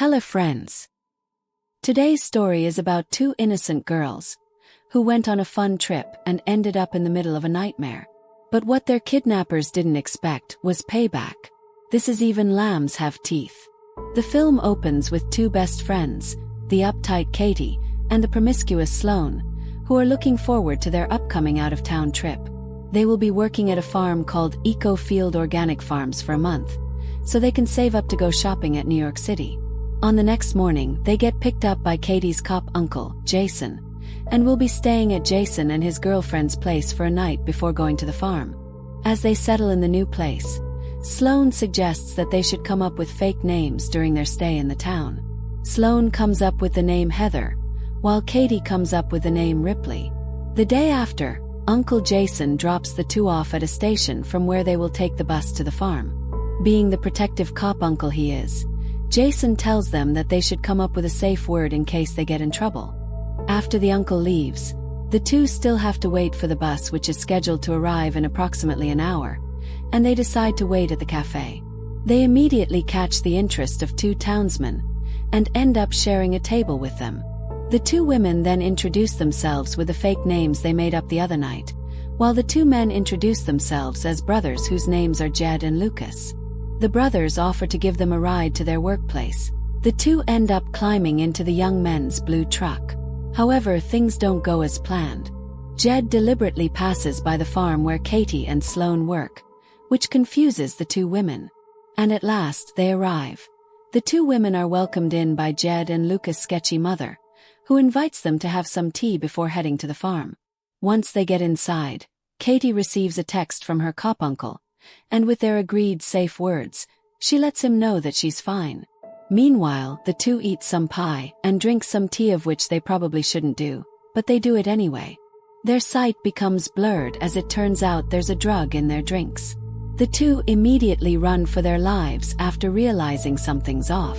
Hello friends. Today's story is about two innocent girls who went on a fun trip and ended up in the middle of a nightmare. But what their kidnappers didn't expect was payback. This is Even Lambs Have Teeth. The film opens with two best friends, the uptight Katie and the promiscuous Sloane, who are looking forward to their upcoming out-of-town trip. They will be working at a farm called Eco Field Organic Farms for a month, so they can save up to go shopping at New York City. On the next morning, they get picked up by Katie's cop uncle, Jason, and will be staying at Jason and his girlfriend's place for a night before going to the farm. As they settle in the new place, Sloane suggests that they should come up with fake names during their stay in the town. Sloane comes up with the name Heather, while Katie comes up with the name Ripley. The day after, Uncle Jason drops the two off at a station from where they will take the bus to the farm. Being the protective cop uncle he is, Jason tells them that they should come up with a safe word in case they get in trouble. After the uncle leaves, the two still have to wait for the bus, which is scheduled to arrive in approximately an hour, and they decide to wait at the cafe. They immediately catch the interest of two townsmen and end up sharing a table with them. The two women then introduce themselves with the fake names they made up the other night, while the two men introduce themselves as brothers whose names are Jed and Lucas. The brothers offer to give them a ride to their workplace. The two end up climbing into the young men's blue truck. However, things don't go as planned. Jed deliberately passes by the farm where Katie and Sloane work, which confuses the two women. And at last, they arrive. The two women are welcomed in by Jed and Lucas' sketchy mother, who invites them to have some tea before heading to the farm. Once they get inside, Katie receives a text from her cop uncle, and with their agreed safe words, she lets him know that she's fine. Meanwhile, the two eat some pie and drink some tea, of which they probably shouldn't do, but they do it anyway. Their sight becomes blurred as it turns out there's a drug in their drinks. The two immediately run for their lives after realizing something's off.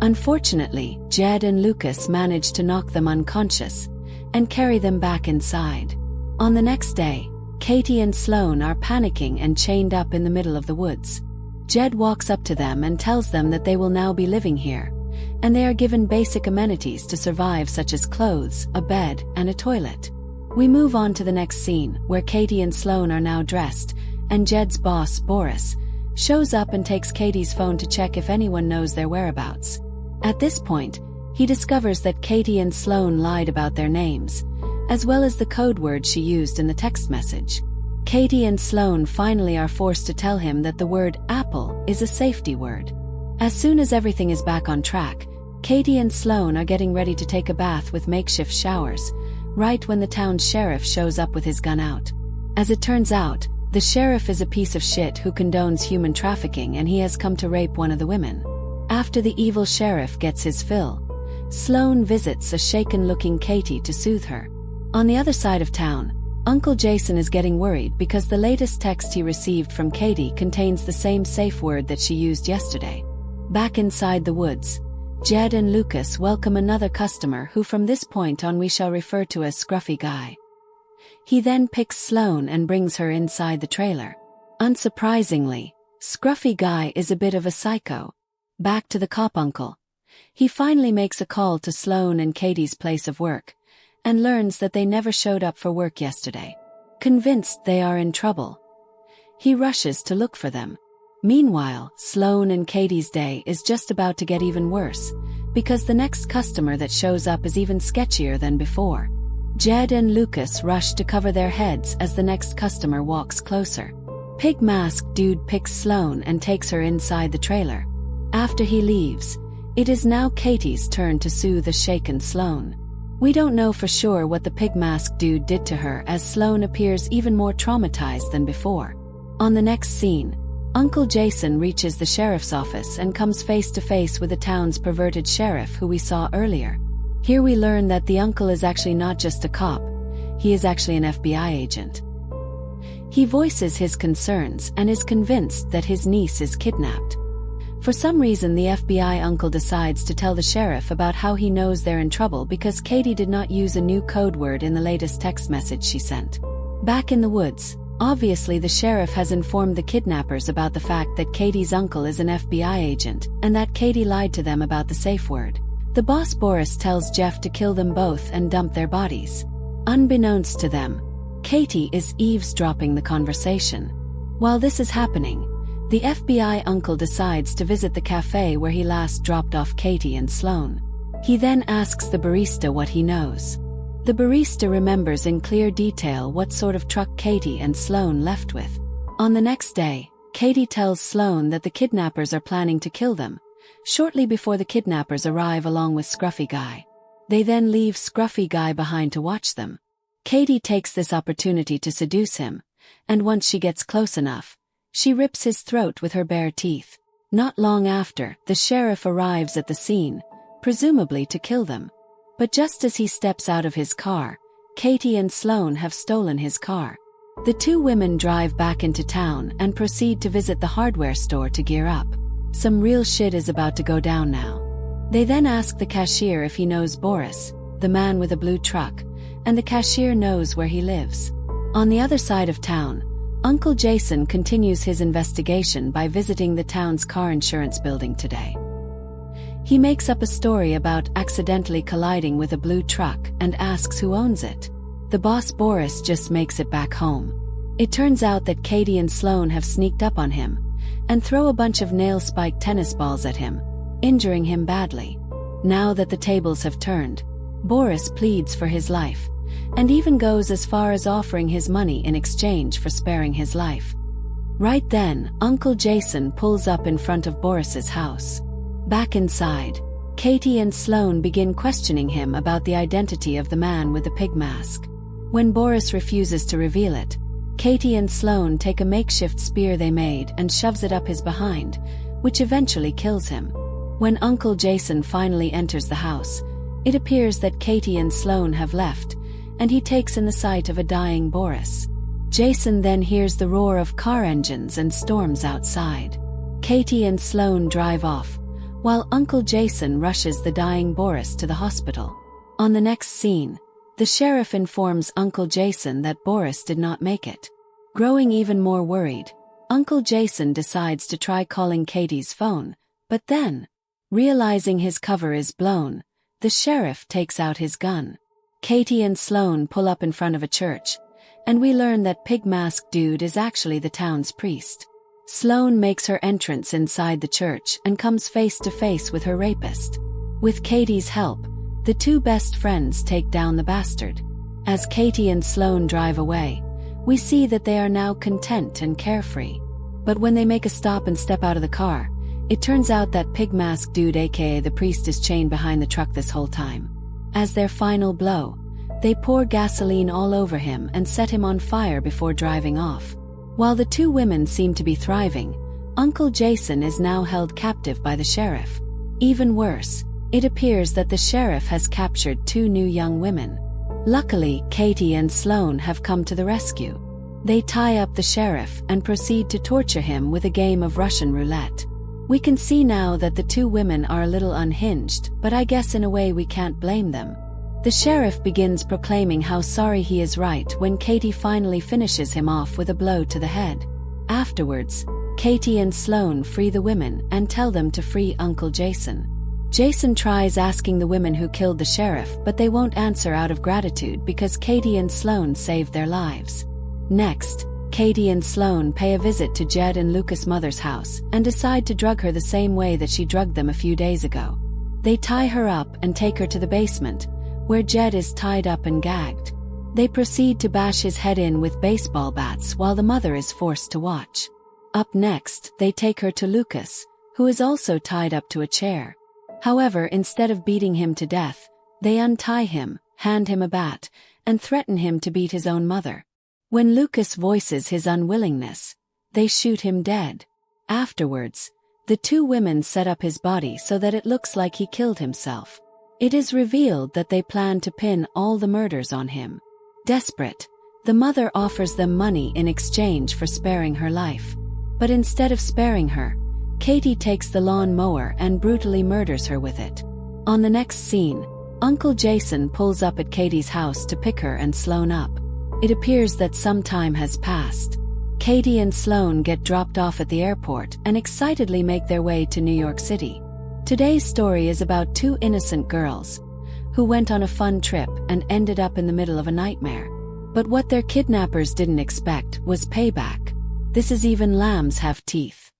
Unfortunately, Jed and Lucas manage to knock them unconscious and carry them back inside. On the next day, Katie and Sloane are panicking and chained up in the middle of the woods. Jed walks up to them and tells them that they will now be living here, and they are given basic amenities to survive, such as clothes, a bed, and a toilet. We move on to the next scene, where Katie and Sloane are now dressed, and Jed's boss, Boris, shows up and takes Katie's phone to check if anyone knows their whereabouts. At this point, he discovers that Katie and Sloane lied about their names, as well as the code word she used in the text message. Katie and Sloane finally are forced to tell him that the word apple is a safety word. As soon as everything is back on track, Katie and Sloane are getting ready to take a bath with makeshift showers, right when the town's sheriff shows up with his gun out. As it turns out, the sheriff is a piece of shit who condones human trafficking, and he has come to rape one of the women. After the evil sheriff gets his fill, Sloane visits a shaken-looking Katie to soothe her. On the other side of town, Uncle Jason is getting worried because the latest text he received from Katie contains the same safe word that she used yesterday. Back inside the woods, Jed and Lucas welcome another customer who from this point on we shall refer to as Scruffy Guy. He then picks Sloane and brings her inside the trailer. Unsurprisingly, Scruffy Guy is a bit of a psycho. Back to the cop uncle. He finally makes a call to Sloane and Katie's place of work, and learns that they never showed up for work yesterday. Convinced they are in trouble, he rushes to look for them. Meanwhile, Sloane and Katie's day is just about to get even worse, because the next customer that shows up is even sketchier than before. Jed and Lucas rush to cover their heads as the next customer walks closer. Pig Mask Dude picks Sloane and takes her inside the trailer. After he leaves, it is now Katie's turn to soothe the shaken Sloane. We don't know for sure what the Pig Mask Dude did to her, as Sloane appears even more traumatized than before. On the next scene, Uncle Jason reaches the sheriff's office and comes face to face with the town's perverted sheriff who we saw earlier. Here we learn that the uncle is actually not just a cop, he is actually an FBI agent. He voices his concerns and is convinced that his niece is kidnapped. For some reason, the FBI uncle decides to tell the sheriff about how he knows they're in trouble because Katie did not use a new code word in the latest text message she sent. Back in the woods, Obviously, the sheriff has informed the kidnappers about the fact that Katie's uncle is an FBI agent and that Katie lied to them about the safe word. The boss Boris tells Jeff to kill them both and dump their bodies. Unbeknownst to them, Katie is eavesdropping the conversation. While this is happening, the FBI uncle decides to visit the cafe where he last dropped off Katie and Sloane. He then asks the barista what he knows. The barista remembers in clear detail what sort of truck Katie and Sloane left with. On the next day, Katie tells Sloane that the kidnappers are planning to kill them, shortly before the kidnappers arrive along with Scruffy Guy. They then leave Scruffy Guy behind to watch them. Katie takes this opportunity to seduce him, and once she gets close enough, she rips his throat with her bare teeth. Not long after, the sheriff arrives at the scene, presumably to kill them. But just as he steps out of his car, Katie and Sloane have stolen his car. The two women drive back into town and proceed to visit the hardware store to gear up. Some real shit is about to go down now. They then ask the cashier if he knows Boris, the man with a blue truck, and the cashier knows where he lives. On the other side of town, Uncle Jason continues his investigation by visiting the town's car insurance building today. He makes up a story about accidentally colliding with a blue truck and asks who owns it. The boss Boris just makes it back home. It turns out that Katie and Sloane have sneaked up on him and throw a bunch of nail-spiked tennis balls at him, injuring him badly. Now that the tables have turned, Boris pleads for his life, and even goes as far as offering his money in exchange for sparing his life. Right then, Uncle Jason pulls up in front of Boris's house. Back inside, Katie and Sloane begin questioning him about the identity of the man with the pig mask. When Boris refuses to reveal it, Katie and Sloane take a makeshift spear they made and shoves it up his behind, which eventually kills him. When Uncle Jason finally enters the house, it appears that Katie and Sloane have left, and he takes in the sight of a dying Boris. Jason then hears the roar of car engines and storms outside. Katie and Sloane drive off, while Uncle Jason rushes the dying Boris to the hospital. On the next scene, the sheriff informs Uncle Jason that Boris did not make it. Growing even more worried, Uncle Jason decides to try calling Katie's phone, but then, realizing his cover is blown, the sheriff takes out his gun. Katie and Sloane pull up in front of a church, and we learn that Pig Mask Dude is actually the town's priest. Sloane makes her entrance inside the church and comes face to face with her rapist. With Katie's help, the two best friends take down the bastard. As Katie and Sloane drive away, we see that they are now content and carefree. But when they make a stop and step out of the car, it turns out that Pig Mask Dude aka the priest is chained behind the truck this whole time. As their final blow, they pour gasoline all over him and set him on fire before driving off. While the two women seem to be thriving, Uncle Jason is now held captive by the sheriff. Even worse, it appears that the sheriff has captured two new young women. Luckily, Katie and Sloane have come to the rescue. They tie up the sheriff and proceed to torture him with a game of Russian roulette. We can see now that the two women are a little unhinged, but I guess in a way we can't blame them. The sheriff begins proclaiming how sorry he is right when Katie finally finishes him off with a blow to the head. Afterwards, Katie and Sloane free the women and tell them to free Uncle Jason. Jason tries asking the women who killed the sheriff, but they won't answer out of gratitude because Katie and Sloane saved their lives. Next, Katie and Sloane pay a visit to Jed and Lucas' mother's house and decide to drug her the same way that she drugged them a few days ago. They tie her up and take her to the basement, where Jed is tied up and gagged. They proceed to bash his head in with baseball bats while the mother is forced to watch. Up next, they take her to Lucas, who is also tied up to a chair. However, instead of beating him to death, they untie him, hand him a bat, and threaten him to beat his own mother. When Lucas voices his unwillingness, they shoot him dead. Afterwards, the two women set up his body so that it looks like he killed himself. It is revealed that they plan to pin all the murders on him. Desperate, the mother offers them money in exchange for sparing her life. But instead of sparing her, Katie takes the lawn mower and brutally murders her with it. On the next scene, Uncle Jason pulls up at Katie's house to pick her and Sloane up. It appears that some time has passed. Katie and Sloane get dropped off at the airport and excitedly make their way to New York City. Today's story is about two innocent girls who went on a fun trip and ended up in the middle of a nightmare. But what their kidnappers didn't expect was payback. This is Even Lambs Have Teeth.